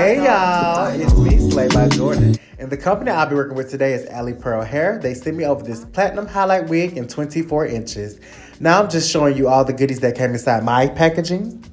Hey y'all, it's me, SlayedBy Jordan. And the company I'll be working with today is alipearlhair. They sent me over this platinum highlight wig in 24 inches. Now I'm just showing you all the goodies that came inside my packaging.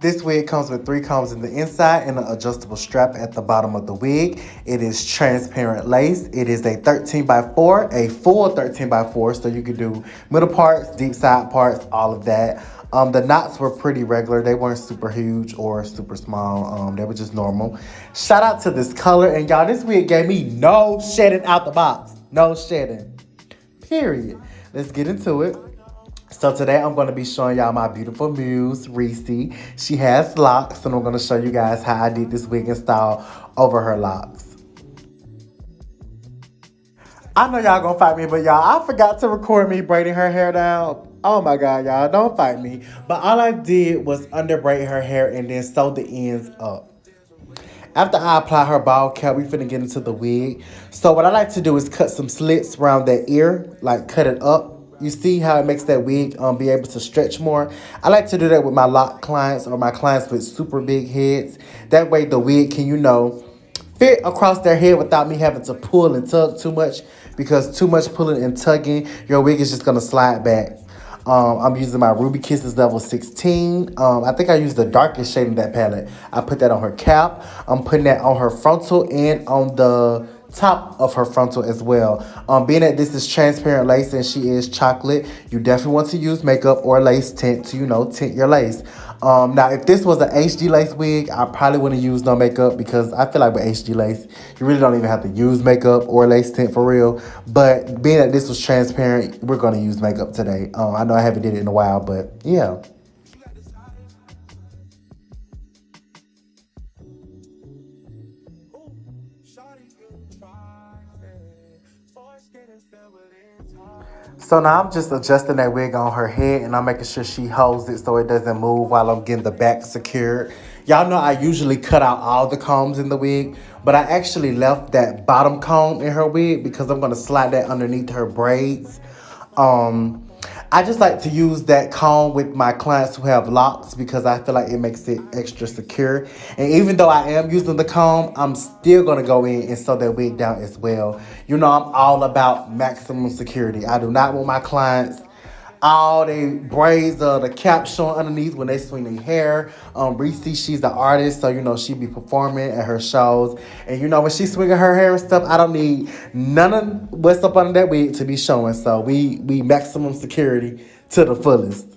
This wig comes with 3 combs in the inside and an adjustable strap at the bottom of the wig. It is transparent lace. It is a 13 by 4, a full 13 by 4, so you can do middle parts, deep side parts, all of that. The knots were pretty regular. They weren't super huge or super small. They were just normal. Shout out to this color. And y'all, this wig gave me no shedding out the box. No shedding. Period. Let's get into it. So today I'm going to be showing y'all my beautiful muse, Reese. She has locks, and I'm going to show you guys how I did this wig install over her locks. I know y'all going to fight me, but y'all, I forgot to record me braiding her hair down. Oh my God, y'all, don't fight me. But all I did was under braid her hair and then sew the ends up. After I apply her ball cap, we finna get into the wig. So what I like to do is cut some slits around that ear, like cut it up. You see how it makes that wig be able to stretch more? I like to do that with my lock clients or my clients with super big heads. That way the wig can, you know, fit across their head without me having to pull and tug too much, because too much pulling and tugging, your wig is just going to slide back. I'm using my Ruby Kisses level 16. I think I used the darkest shade of that palette. I put that on her cap. I'm putting that on her frontal and on the top of her frontal as well. Being that this is transparent lace and she is chocolate, you definitely want to use makeup or lace tint to, you know, tint your lace. Now, if this was an HD lace wig, I probably wouldn't use no makeup, because I feel like with HD lace, you really don't even have to use makeup or lace tint for real. But being that this was transparent, we're going to use makeup today. I know I haven't did it in a while, but yeah. So now I'm just adjusting that wig on her head, and I'm making sure she holds it so it doesn't move while I'm getting the back secured. Y'all know I usually cut out all the combs in the wig, but I actually left that bottom comb in her wig because I'm going to slide that underneath her braids. I just like to use that comb with my clients who have locks because I feel like it makes it extra secure. And even though I am using the comb, I'm still going to go in and sew that wig down as well. You know, I'm all about maximum security. I do not want my clients all they braids the cap showing underneath when they swing their hair. Reese, she's the artist, so you know she be performing at her shows, and you know when she's swinging her hair and stuff, I don't need none of what's up under that wig to be showing. So we maximum security to the fullest.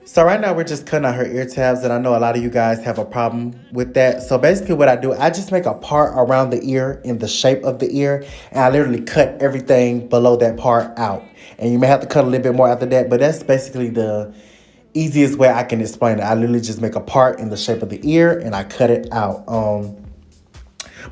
So right now we're just cutting out her ear tabs, and I know a lot of you guys have a problem with that. So basically what I do, I just make a part around the ear in the shape of the ear, and I literally cut everything below that part out. And you may have to cut a little bit more after that, but that's basically the easiest way I can explain it. I literally just make a part in the shape of the ear and I cut it out.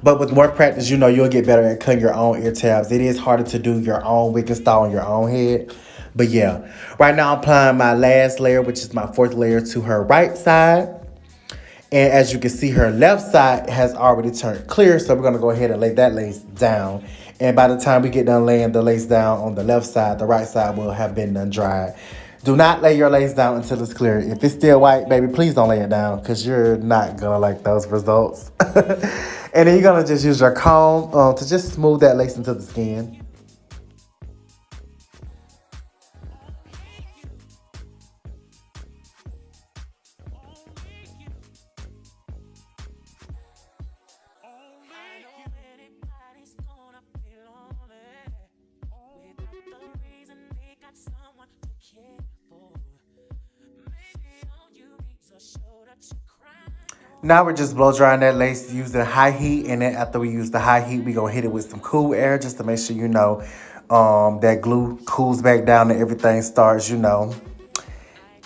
But with more practice, you know, you'll get better at cutting your own ear tabs. It is harder to do your own wig install on your own head. But yeah, right now I'm applying my last layer, which is my 4th layer, to her right side. And as you can see, her left side has already turned clear. So we're going to go ahead and lay that lace down. And by the time we get done laying the lace down on the left side, the right side will have been done dried. Do not lay your lace down until it's clear. If it's still white, baby, please don't lay it down, because you're not going to like those results. And then you're going to just use your comb to just smooth that lace into the skin. Now we're just blow drying that lace using high heat, and then after we use the high heat, we gonna hit it with some cool air just to make sure, you know, that glue cools back down and everything starts, you know,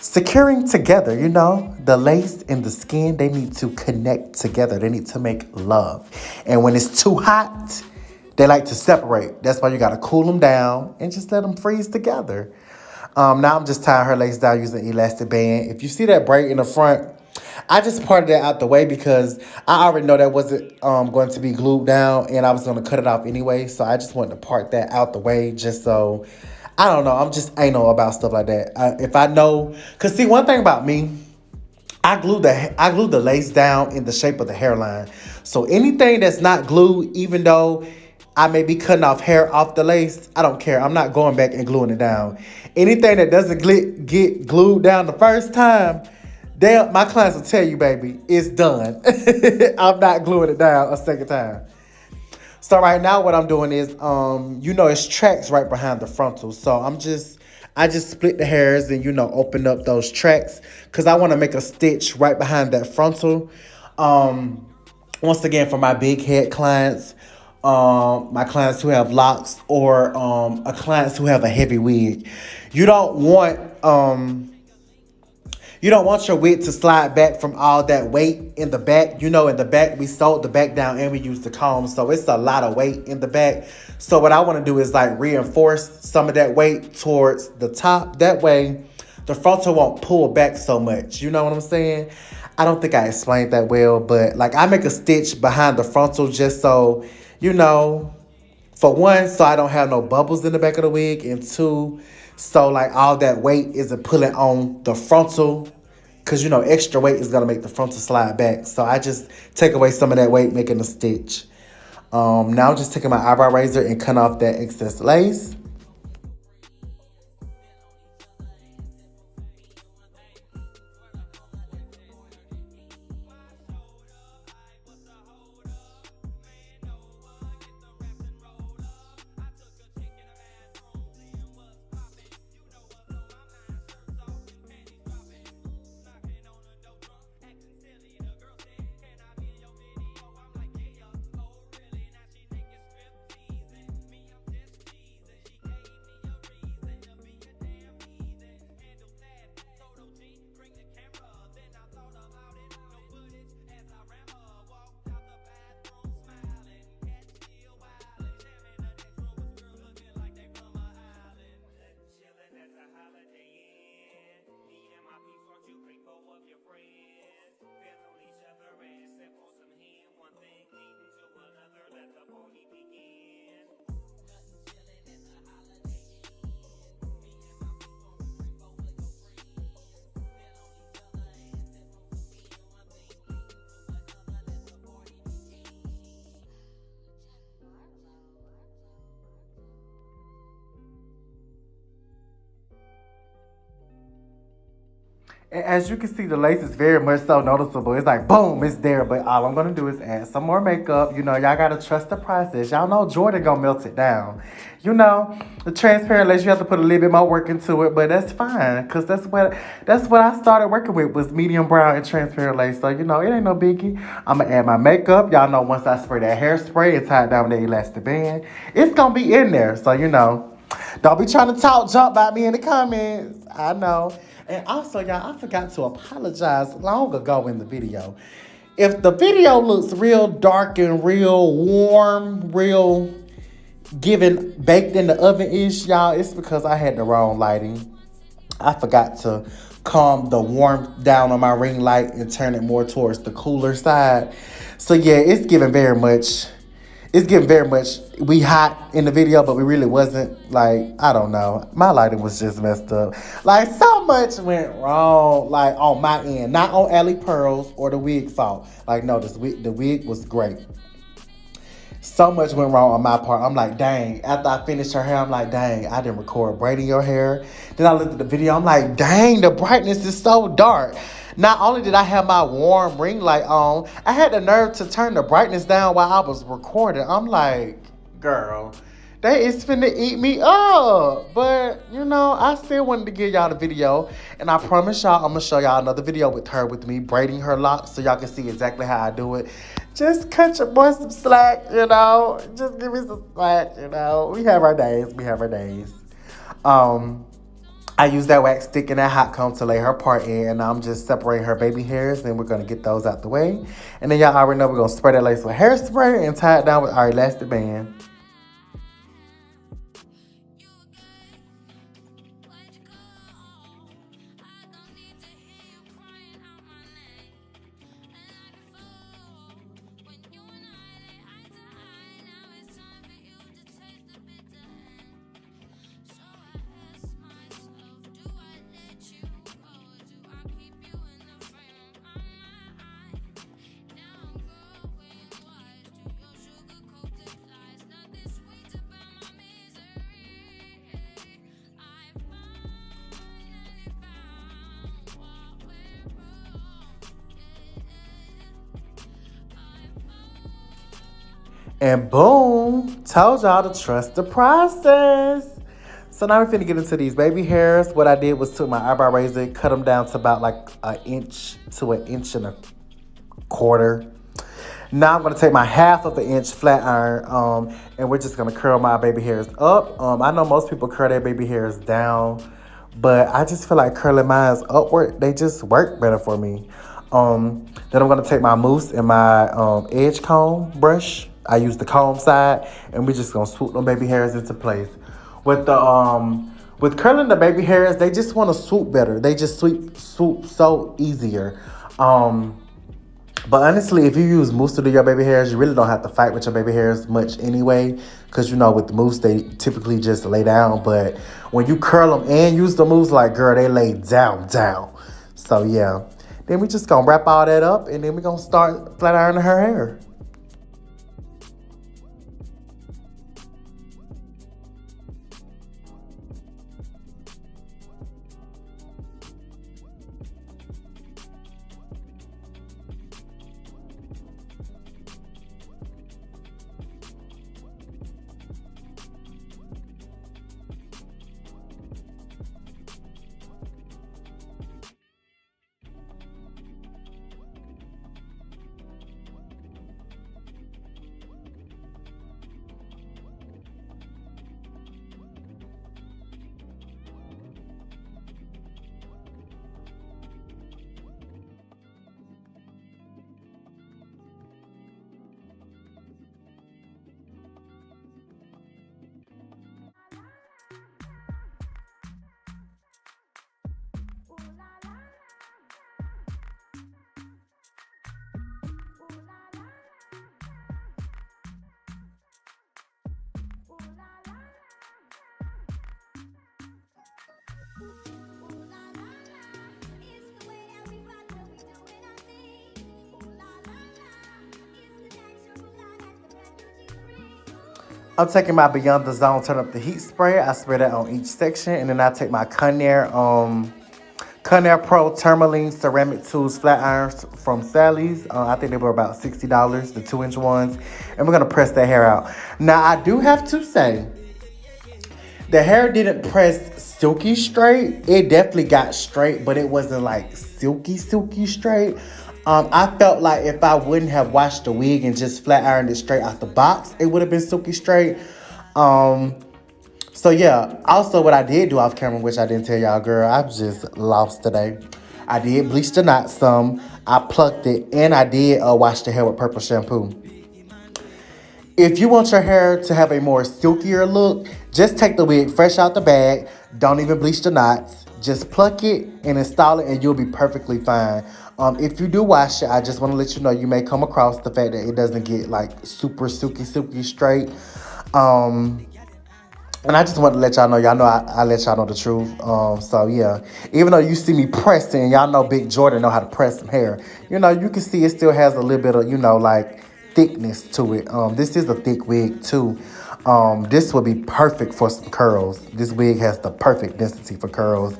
securing together, you know, the lace and the skin, they need to connect together. They need to make love. And when it's too hot, they like to separate. That's why you got to cool them down and just let them freeze together. Now I'm just tying her lace down using elastic band. If you see that braid in the front, I just parted that out the way because I already know that wasn't going to be glued down and I was going to cut it off anyway. So I just wanted to part that out the way just so, I don't know, I'm just anal about stuff like that. If I know, because see, one thing about me, I glue the lace down in the shape of the hairline. So anything that's not glued, even though I may be cutting off hair off the lace, I don't care. I'm not going back and gluing it down. Anything that doesn't get glued down the first time, my clients will tell you, baby, it's done. I'm not gluing it down a second time. So right now what I'm doing is, you know, it's tracks right behind the frontal. So I just split the hairs and, you know, open up those tracks because I want to make a stitch right behind that frontal. Once again, for my big head clients, my clients who have locks or clients who have a heavy wig, you don't want your wig to slide back from all that weight in the back. You know, in the back, we sewed the back down and we used the comb. So it's a lot of weight in the back. So what I want to do is like reinforce some of that weight towards the top. That way, the frontal won't pull back so much. You know what I'm saying? I don't think I explained that well, but like I make a stitch behind the frontal just so, you know, for one, so I don't have no bubbles in the back of the wig. And two, so like all that weight isn't pulling on the frontal. Because, you know, extra weight is going to make the frontal slide back. So I just take away some of that weight, making a stitch. Now I'm just taking my eyebrow razor and cutting off that excess lace. And as you can see, the lace is very much so noticeable. It's like, boom, it's there. But all I'm going to do is add some more makeup. You know, y'all got to trust the process. Y'all know Jordan going to melt it down. You know, the transparent lace, you have to put a little bit more work into it. But that's fine, because that's what I started working with was medium brown and transparent lace. So, you know, it ain't no biggie. I'm going to add my makeup. Y'all know once I spray that hairspray and tie it down with the elastic band, it's going to be in there. So, you know, don't be trying to talk junk about me in the comments. I know. And also, y'all, I forgot to apologize long ago in the video. If the video looks real dark and real warm, real giving baked in the oven-ish, y'all, it's because I had the wrong lighting. I forgot to calm the warmth down on my ring light and turn it more towards the cooler side. So, yeah, it's giving very much, we hot in the video, but we really wasn't. Like, I don't know. My lighting was just messed up. Like, so much went wrong, like, on my end. Not on Ali Pearl's or the wig fault. Like, no, the wig was great. So much went wrong on my part. I'm like, dang. After I finished her hair, I'm like, dang, I didn't record braiding your hair. Then I looked at the video. I'm like, dang, the brightness is so dark. Not only did I have my warm ring light on, I had the nerve to turn the brightness down while I was recording. I'm like, girl, they is finna eat me up. But, you know, I still wanted to give y'all the video. And I promise y'all, I'm going to show y'all another video with me braiding her locks so y'all can see exactly how I do it. Just cut your boy some slack, you know. Just give me some slack, you know. We have our days. I use that wax stick and that hot comb to lay her part in, and I'm just separating her baby hairs. Then we're gonna get those out the way, and then y'all already know we're gonna spray that lace with hairspray and tie it down with our elastic band. And boom, told y'all to trust the process. So now we're finna get into these baby hairs. What I did was took my eyebrow razor, cut them down to about like an inch to an inch and a quarter. Now I'm gonna take my half of an inch flat iron, and we're just gonna curl my baby hairs up. I know most people curl their baby hairs down, but I just feel like curling mine upward. They just work better for me. Then I'm gonna take my mousse and my edge comb brush. I use the comb side, and we're just gonna swoop them baby hairs into place. With the with curling the baby hairs, they just want to swoop better. They just swoop so easier. But honestly, if you use mousse to do your baby hairs, you really don't have to fight with your baby hairs much anyway. Because, you know, with the mousse, they typically just lay down. But when you curl them and use the mousse, like, girl, they lay down. So, yeah. Then we just going to wrap all that up, and then we're going to start flat ironing her hair. I'm taking my Beyond the Zone Turn Up the Heat spray. I spray that on each section. And then I take my Conair Pro Tourmaline Ceramic Tools Flat Irons from Sally's. I think they were about $60, the 2-inch ones. And we're going to press that hair out. Now, I do have to say, the hair didn't press silky straight. It definitely got straight, but it wasn't like silky straight. I felt like if I wouldn't have washed the wig and just flat ironed it straight out the box, it would have been silky straight. So yeah, also what I did do off camera, which I didn't tell y'all, girl, I'm just lost today. I did bleach the knot some, I plucked it, and I did wash the hair with purple shampoo. If you want your hair to have a more silkier look, just take the wig fresh out the bag, don't even bleach the knots, just pluck it and install it and you'll be perfectly fine. If you do wash it, I just want to let you know you may come across the fact that it doesn't get like super silky straight. And I just want to let y'all know, I let y'all know the truth. So yeah, even though you see me pressing, y'all know Big Jordan know how to press some hair. You know, you can see it still has a little bit of, like thickness to it. This is a thick wig too. This would be perfect for some curls. This wig has the perfect density for curls.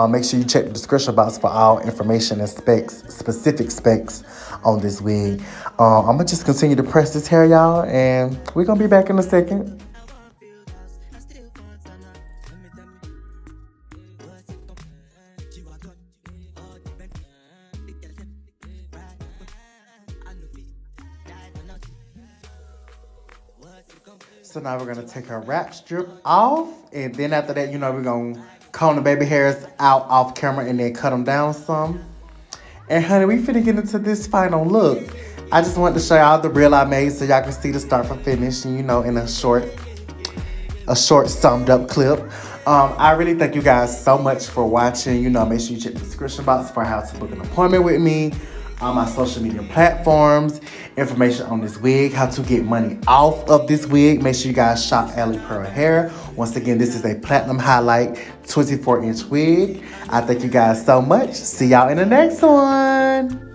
Make sure you check the description box for all information and specific specs on this wig. I'm gonna just continue to press this hair, y'all, and we're gonna be back in a second. So now we're going to take our wrap strip off. And then after that, we're going to comb the baby hairs out off camera and then cut them down some. And honey, we finna get into this final look. I just wanted to show y'all the reel I made so y'all can see the start from finish, you know, in a short summed up clip. I really thank you guys so much for watching. You know, make sure you check the description box for how to book an appointment with me on my social media platforms, information on this wig, how to get money off of this wig. Make sure you guys shop alipearlhair. Once again, this is a platinum highlight 24-inch wig. I thank you guys so much. See y'all in the next one.